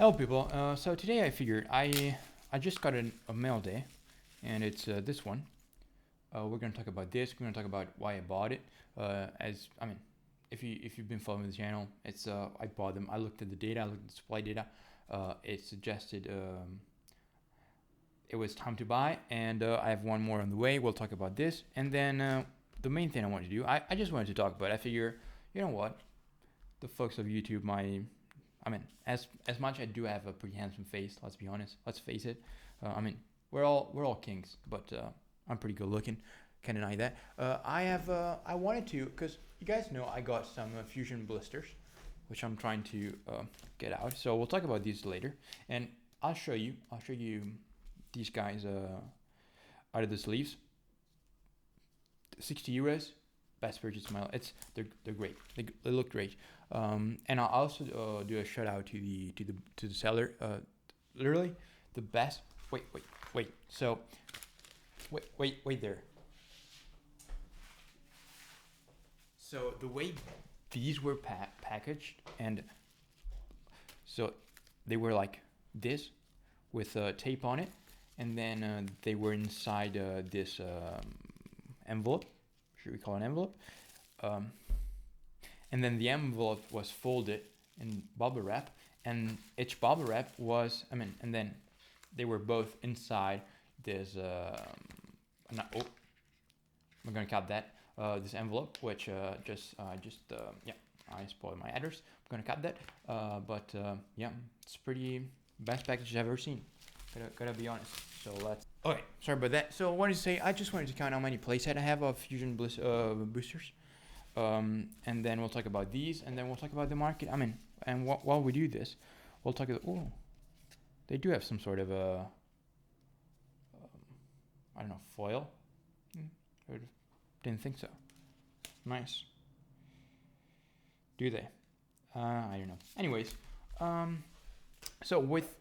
Hello people, so today I figured I just got a MailDay, and it's this one. We're gonna talk about this. We're gonna talk about why I bought it. If you've been following the channel, it's I bought them. I looked at the data. I looked at the supply data. It suggested it was time to buy, and I have one more on the way. We'll talk about this, and then the main thing I wanted to do, I just wanted to talk about. I figure, you know what, the folks of YouTube, as much I do have a pretty handsome face. Let's be honest. Let's face it. We're all kings, but I'm pretty good looking. Can't deny that. I wanted to, because you guys know I got some fusion blisters, which I'm trying to get out. So we'll talk about these later, and I'll show you these guys out of the sleeves. 60 euros. Best purchase of my life. They're great. They look great. And I'll also do a shout out to the seller. Literally the best. Wait. So wait there. So the way these were packaged, and so they were like this with tape on it, and then they were inside this envelope. Should we call it an envelope? And then the envelope was folded in bubble wrap, and each bubble wrap was, and then they were both inside this, I'm gonna cut that, this envelope, which I spoiled my address. I'm gonna cut that, but it's pretty best package I've ever seen. Gotta be honest. So let's. Okay, sorry about that. So what did I say? I just wanted to count how many playset I have of fusion boosters, and then we'll talk about these, and then we'll talk about the market. And while we do this, we'll talk about. Oh, they do have some sort of a, I don't know, foil. Didn't think so. Nice. Do they? I don't know. Anyways, so with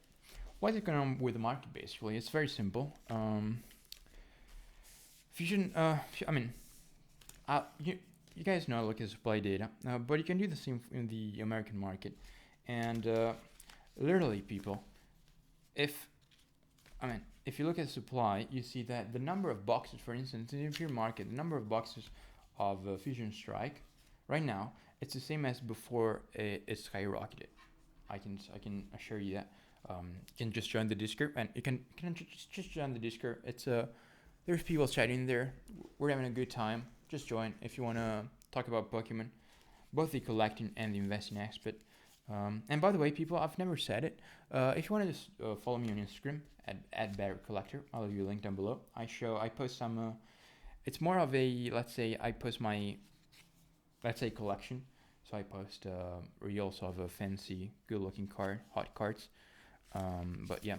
what's going on with the market, basically, it's very simple. Fusion, you guys know I look at supply data, but you can do the same in the American market. And literally, people, if you look at supply, you see that the number of boxes, for instance, in your market, the number of boxes of Fusion Strike right now, it's the same as before it skyrocketed. I can assure you that. You can just join the Discord, and you can just join the Discord. It's there's people chatting there. We're having a good time. Just join if you want to talk about Pokemon, both the collecting and the investing aspect. And by the way, people, I've never said it. If you want to just follow me on Instagram at Barrett Collector, I'll leave you a link down below. I post some. It's more of a, let's say, I post my, let's say, collection. So I post reels of a fancy, good-looking hot cards. But yeah.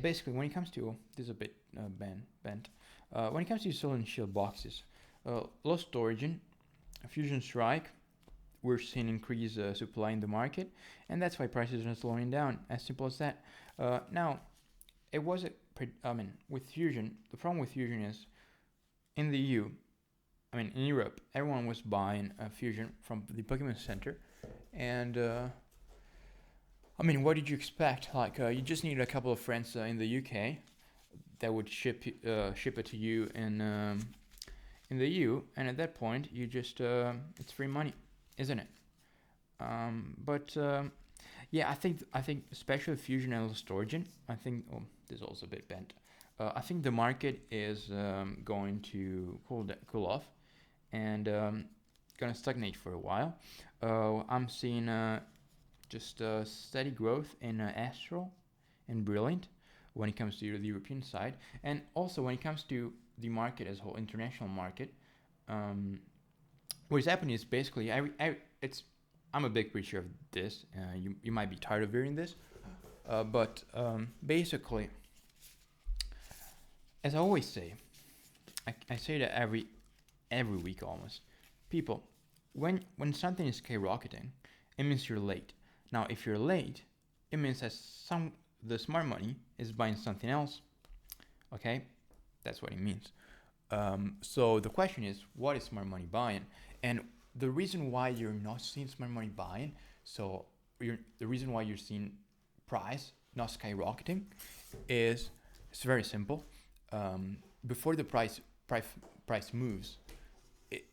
Basically, when it comes to, this is a bit bent. When it comes to Soul and Shield boxes, Lost Origin, Fusion Strike, we're seeing increased supply in the market, and that's why prices are slowing down. As simple as that. Now, it was with Fusion, the problem with Fusion is, in the EU, in Europe, everyone was buying Fusion from the Pokemon Center, and what did you expect? Like, you just needed a couple of friends in the UK that would ship it to you in the EU, and at that point, you just it's free money, isn't it? I think especially Fusion and Lost Origin, this is also a bit bent. I think the market is going to cool off, and gonna stagnate for a while. I'm seeing just steady growth in Astral and Brilliant when it comes to the European side, and also when it comes to the market as a whole, international market. What is happening is basically I'm a big preacher of this. You might be tired of hearing this, but basically, as I always say, I say that every week almost. People, when something is skyrocketing, it means you're late. Now, if you're late, it means that the smart money is buying something else. Okay, that's what it means. So the question is, what is smart money buying? And the reason why you're not seeing smart money buying, so the reason why you're seeing price not skyrocketing is it's very simple. Before the price price moves,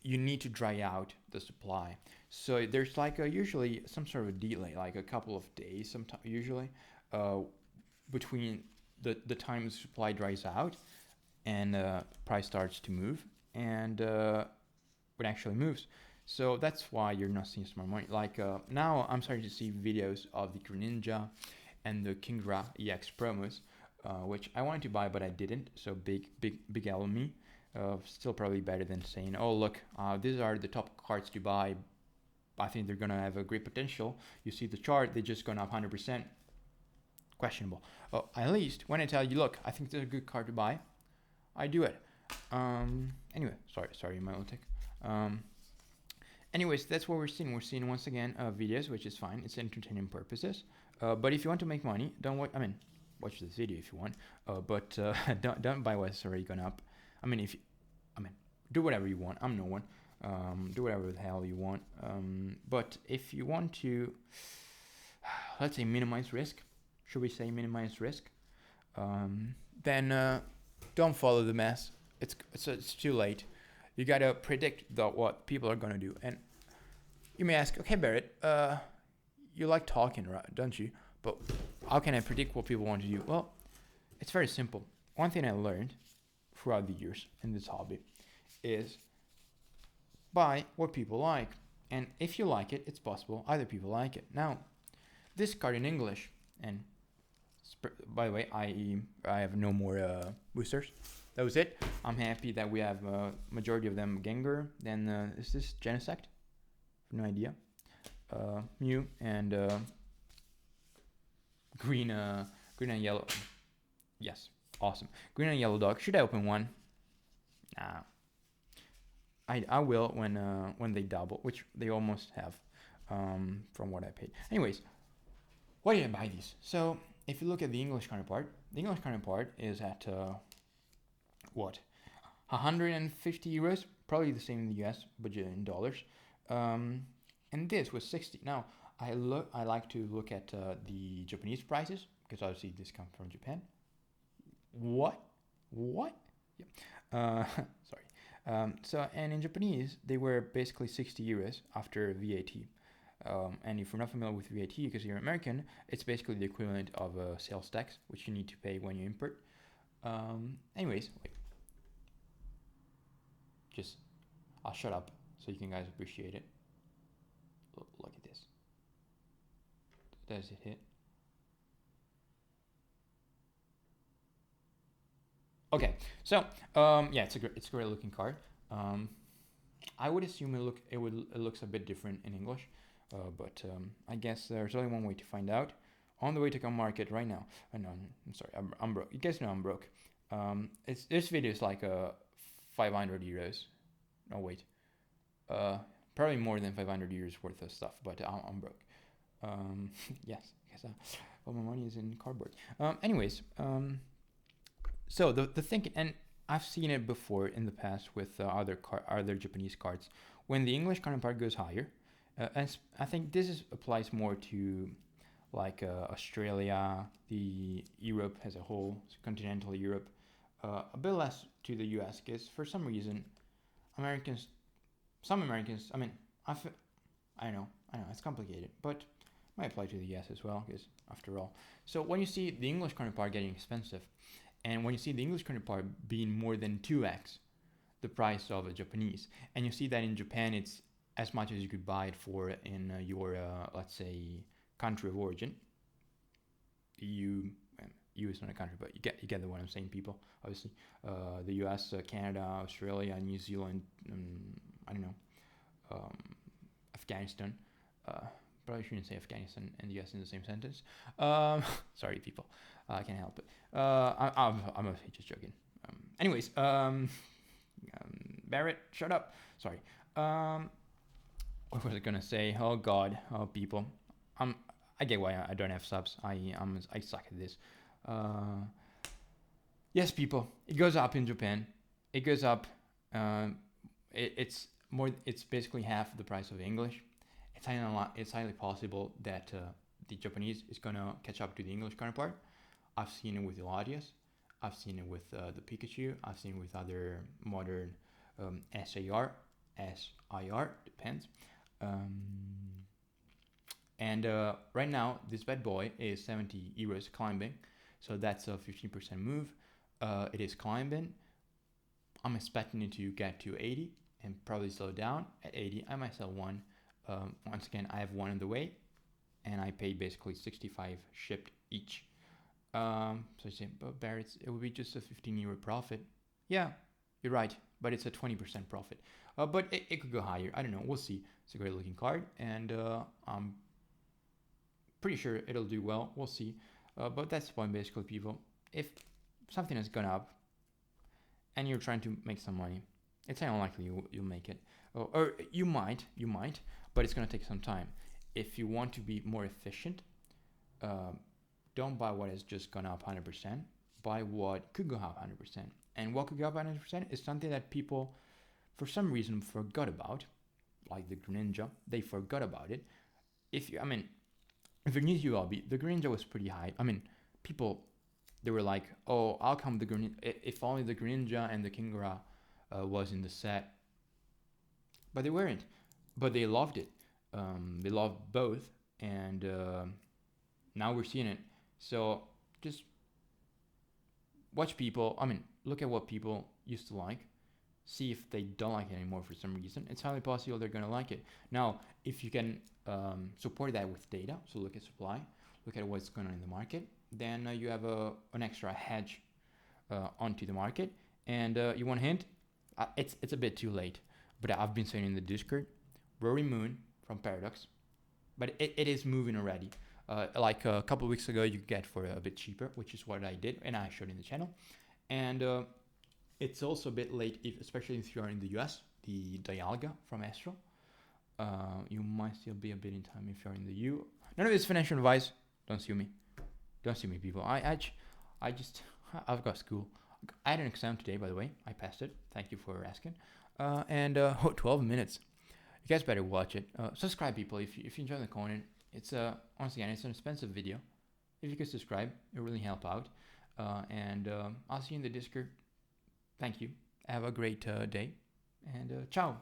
you need to dry out the supply. So there's like usually some sort of delay, like a couple of days, sometimes usually, uh, between the time the supply dries out and price starts to move, and it actually moves. So that's why you're not seeing smart money. Like now, I'm starting to see videos of the Greninja and the Kingra EX promos, which I wanted to buy but I didn't. So big L on me. Still probably better than saying, oh look, these are the top cards to buy. I think they're gonna have a great potential. You see the chart, they just gone up 100%. Questionable. At least when I tell you, look, I think this is a good card to buy, I do it. Anyway, sorry, my own take. Anyways, that's what we're seeing. We're seeing once again videos, which is fine. It's entertaining purposes. But if you want to make money, don't watch. I mean, watch this video if you want. But don't buy what's already gone up. I mean, do whatever you want. I'm no one. Do whatever the hell you want. But if you want to, let's say, minimize risk, should we say minimize risk? Then don't follow the mess. It's too late. You gotta predict what people are gonna do. And you may ask, okay, Barrett, you like talking, right? Don't you? But how can I predict what people want to do? Well, it's very simple. One thing I learned throughout the years in this hobby is buy what people like. And if you like it, it's possible other people like it. Now, this card in English, and by the way, I have no more boosters. That was it. I'm happy that we have majority of them Gengar. Then is this Genesect? No idea. Mew and green and yellow. Yes, awesome. Green and yellow dog. Should I open one? Nah. I will when they double, which they almost have, from what I paid. Anyways, why did I buy these? So if you look at the English counterpart, the English counterpart is at what, 150 euros, probably the same in the US, but in dollars. And this was 60. Now I like to look at the Japanese prices because obviously this comes from Japan. What? Yeah. Sorry. So and in Japanese they were basically 60 euros after VAT. And if you're not familiar with VAT because you're American, it's basically the equivalent of a sales tax, which you need to pay when you import. Anyways, wait. I'll shut up so you can guys appreciate it. Look at this. Does it hit? Okay, so yeah, it's a great looking card. I would assume it looks a bit different in English, but I guess there's only one way to find out. On the way to come market right now. No, I'm sorry, I'm broke. You guys know I'm broke. This video is like 500 euros. No wait, probably more than 500 euros worth of stuff. But I'm broke. Yes, because all my money is in cardboard. Anyways, so the thing, and I've seen it before in the past with other Japanese cards. When the English counterpart goes higher, and I think this applies more to like Australia, the Europe as a whole, continental Europe, a bit less to the US, because for some reason, some Americans, I mean, I know, it's complicated, but might apply to the US as well, because after all. So when you see the English counterpart getting expensive, and when you see the English counterpart being more than 2x the price of a Japanese, and you see that in Japan it's as much as you could buy it for in your, let's say, country of origin. EU is not a country, but you get the one I'm saying, people. Obviously, the US, Canada, Australia, New Zealand, I don't know, Afghanistan. Probably shouldn't say Afghanistan and the US in the same sentence. Sorry, people. I can't help it. I'm just joking. Anyways, Barrett, shut up. Sorry. What was I gonna say? Oh God, oh people. I get why I don't have subs. I suck at this. Yes, people. It goes up in Japan. It goes up. It's It's basically half the price of English. It's highly possible that the Japanese is gonna catch up to the English counterpart. I've seen it with the Latias. I've seen it with the Pikachu. I've seen it with other modern SAR, SIR, depends. Um, and right now, this bad boy is 70 euros climbing. So that's a 15% move. It is climbing. I'm expecting it to get to 80 and probably slow down. At 80, I might sell one. Once again, I have one on the way, and I paid basically 65 shipped each. So I say, but Barrett, it would be just a 15 euro profit. Yeah, you're right, but it's a 20% profit. But it could go higher. I don't know. We'll see. It's a great looking card, and I'm pretty sure it'll do well. We'll see. But that's the point, basically, people. If something has gone up and you're trying to make some money, it's unlikely you'll make it. Or you might, but it's going to take some time. If you want to be more efficient, don't buy what has just gone up 100%. Buy what could go up 100%. And what could go up 100% is something that people, for some reason, forgot about, like the Greninja. They forgot about it. If you're new to ULB, the Greninja was pretty high. People, they were like, oh, how come the Greninja, if only the Greninja and the Kingara was in the set. But they weren't. But they loved it. They loved both. And now we're seeing it. So just watch people. Look at what people used to like. See if they don't like it anymore for some reason. It's highly possible they're going to like it. Now, if you can support that with data, so look at supply, look at what's going on in the market, then you have an extra hedge onto the market. And you want a hint? It's a bit too late, but I've been saying in the Discord, Rory Moon from Paradox, but it is moving already. Like a couple of weeks ago, you get for a bit cheaper, which is what I did, and I showed in the channel. And it's also a bit late, especially if you are in the US, the Dialga from Astro. You might still be a bit in time if you're in the U. None of this financial advice. Don't sue me. Don't sue me, people. I've got school. I had an exam today, by the way. I passed it. Thank you for asking. 12 minutes. You guys better watch it. Subscribe, people, if you enjoy the content. It's once again, it's an expensive video. If you could subscribe, it really help out. I'll see you in the Discord. Thank you. Have a great day, and ciao.